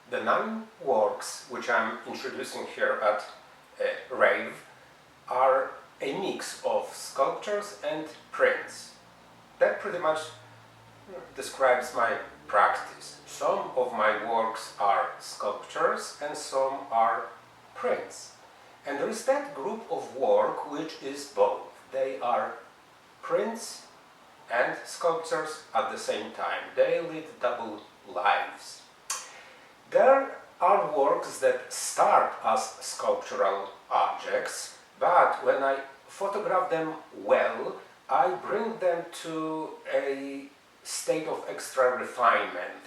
The 9 works which I'm introducing here at Rave are a mix of sculptures and prints. That pretty much describes my practice. Some of my works are sculptures and some are prints. And there is that group of work which is both. They are prints and sculptures at the same time. They lead double lives. There are works that start as sculptural objects, but when I photograph them well, I bring them to a state of extra refinement.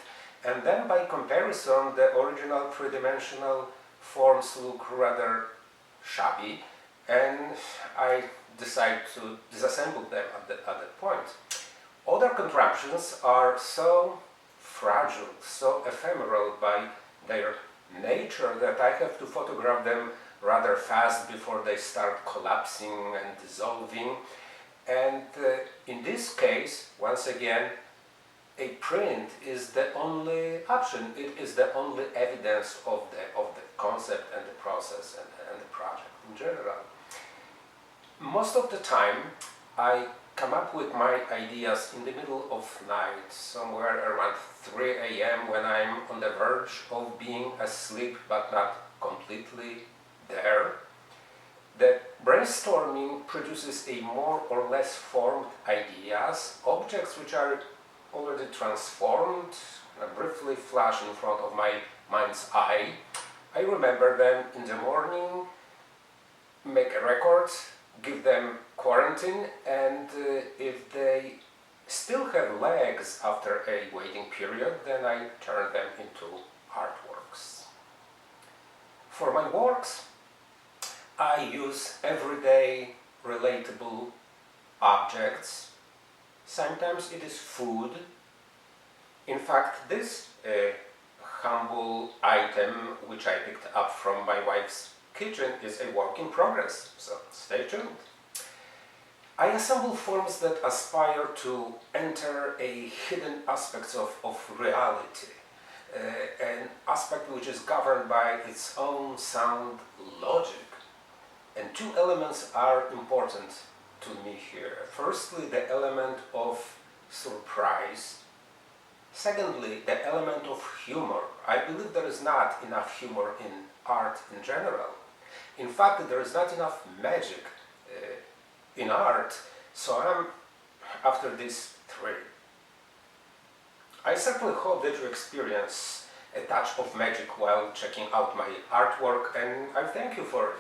And then by comparison, the original three-dimensional forms look rather shabby, and I decide to disassemble them at that point. Other contraptions are so fragile, so ephemeral by their nature that I have to photograph them rather fast before they start collapsing and dissolving. And in this case, once again, a print is the only option. It is the only evidence of the concept and the process and the project in general. Most of the time, I come up with my ideas in the middle of night, somewhere around 3 a.m. when I'm on the verge of being asleep but not completely there. The brainstorming produces a more or less formed ideas, objects which are already transformed, briefly flash in front of my mind's eye. I remember them in the morning, make a record, give them quarantine, and if they still have legs after a waiting period, then I turn them into artworks. For my works, I use everyday relatable objects. Sometimes it is food. In fact, this humble item which I picked up from my wife's kitchen is a work in progress, so stay tuned. I assemble forms that aspire to enter a hidden aspect of reality, an aspect which is governed by its own sound logic. And 2 elements are important to me here. Firstly, the element of surprise. Secondly, the element of humor. I believe there is not enough humor in art in general. In fact, there is not enough magic in art, so I'm after these 3. I certainly hope that you experience a touch of magic while checking out my artwork, and I thank you for it.